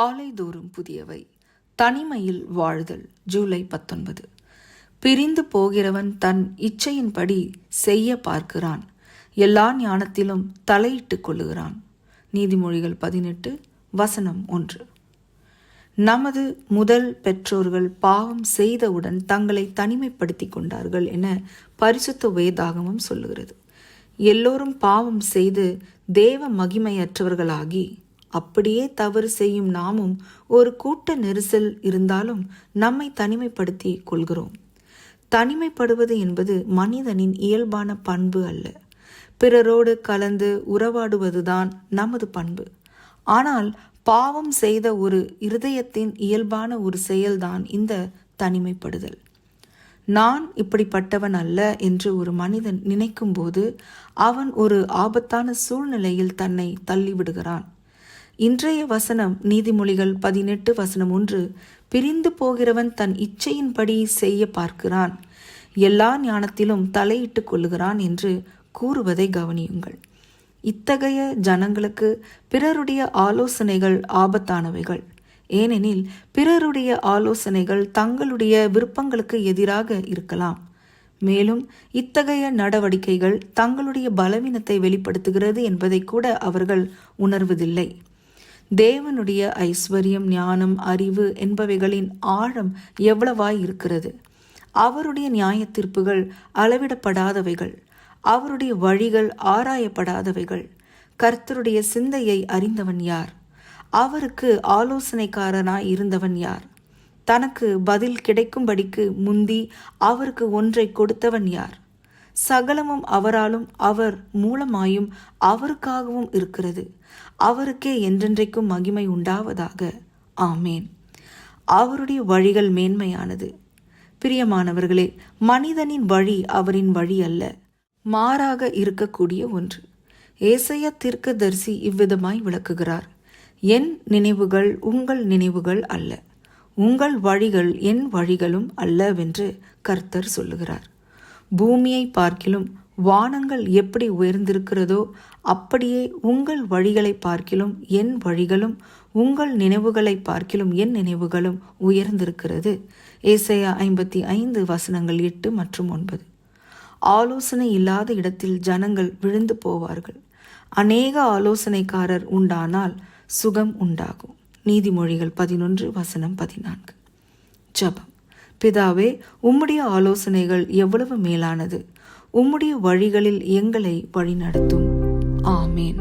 காலைதோறும் புதியவை. தனிமையில் வாழ்தல். ஜூலை 19. பிரிந்து போகிறவன் தன் இச்சையின்படி செய்ய பார்க்கிறான், எல்லா ஞானத்திலும் தலையிட்டுக் கொள்ளுகிறான். நீதிமொழிகள் 18:1. நமது முதல் பெற்றோர்கள் பாவம் செய்தவுடன் தங்களை தனிமைப்படுத்திக் கொண்டார்கள் என பரிசுத்த வேதாகமம் சொல்லுகிறது. எல்லோரும் பாவம் செய்து தேவ மகிமையற்றவர்களாகி அப்படியே தவறு செய்யும் நாமும் ஒரு கூட்ட நெரிசல் இருந்தாலும் நம்மை தனிமைப்படுத்தி கொள்கிறோம். தனிமைப்படுவது என்பது மனிதனின் இயல்பான பண்பு அல்ல. பிறரோடு கலந்து உறவாடுவதுதான் நமது பண்பு. ஆனால் பாவம் செய்த ஒரு இருதயத்தின் இயல்பான ஒரு செயல்தான் இந்த தனிமைப்படுதல். நான் இப்படிப்பட்டவன் அல்ல என்று ஒரு மனிதன் நினைக்கும் போது அவன் ஒரு ஆபத்தான சூழ்நிலையில் தன்னை தள்ளிவிடுகிறான். இன்றைய வசனம் நீதிமொழிகள் 18:1. பிரிந்து போகிறவன் தன் இச்சையின்படி செய்ய பார்க்கிறான், எல்லா ஞானத்திலும் தலையிட்டுக் கொள்ளுகிறான் என்று கூறுவதை கவனியுங்கள். இத்தகைய ஜனங்களுக்கு பிறருடைய ஆலோசனைகள் ஆபத்தானவைகள். ஏனெனில் பிறருடைய ஆலோசனைகள் தங்களுடைய விருப்பங்களுக்கு எதிராக இருக்கலாம். மேலும் இத்தகைய நடவடிக்கைகள் தங்களுடைய பலவீனத்தை வெளிப்படுத்துகிறது என்பதை கூட அவர்கள் உணர்வதில்லை. தேவனுடைய ஐஸ்வர்யம், ஞானம், அறிவு என்பவைகளின் ஆழம் எவ்வளவாய் இருக்கிறது! அவருடைய நியாய தீர்ப்புகள் அளவிடப்படாதவைகள், அவருடைய வழிகள் ஆராயப்படாதவைகள். கர்த்தருடைய சிந்தையை அறிந்தவன் யார்? அவருக்கு ஆலோசனைக்காரனாய் இருந்தவன் யார்? தனக்கு பதில் கிடைக்கும்படிக்கு முந்தி அவருக்கு ஒன்றை கொடுத்தவன் யார்? சகலமும் அவராலும் அவர் மூலமாயும் அவருக்காகவும் இருக்கிறது. அவருக்கே என்றென்றைக்கும் மகிமை உண்டாவதாக. ஆமேன். அவருடைய வழிகள் மேன்மையானது. பிரியமானவர்களே, மனிதனின் வழி அவரின் வழி அல்ல, மாறாக இருக்கக்கூடிய ஒன்று. ஏசாயா தீர்க்கதரிசி இவ்விதமாய் விளக்குகிறார்: என் நினைவுகள் உங்கள் நினைவுகள் அல்ல, உங்கள் வழிகள் என் வழிகளும் அல்லவென்று கர்த்தர் சொல்லுகிறார். பூமியை பார்க்கிலும் வானங்கள் எப்படி உயர்ந்திருக்கிறதோ அப்படியே உங்கள் வழிகளை பார்க்கிலும் என் வழிகளும், உங்கள் நினைவுகளை பார்க்கிலும் என் நினைவுகளும் உயர்ந்திருக்கிறது. ஏசாயா 55:8 மற்றும் 9. ஆலோசனை இல்லாத இடத்தில் ஜனங்கள் விழுந்து போவார்கள். அநேக ஆலோசனைக்காரர் உண்டானால் சுகம் உண்டாகும். நீதிமொழிகள் 11:14. ஜெபம். பிதாவே, உம்முடைய ஆலோசனைகள் எவ்வளவு மேலானது! உம்முடைய வழிகளில் எங்களை வழிநடத்தும். ஆமேன்.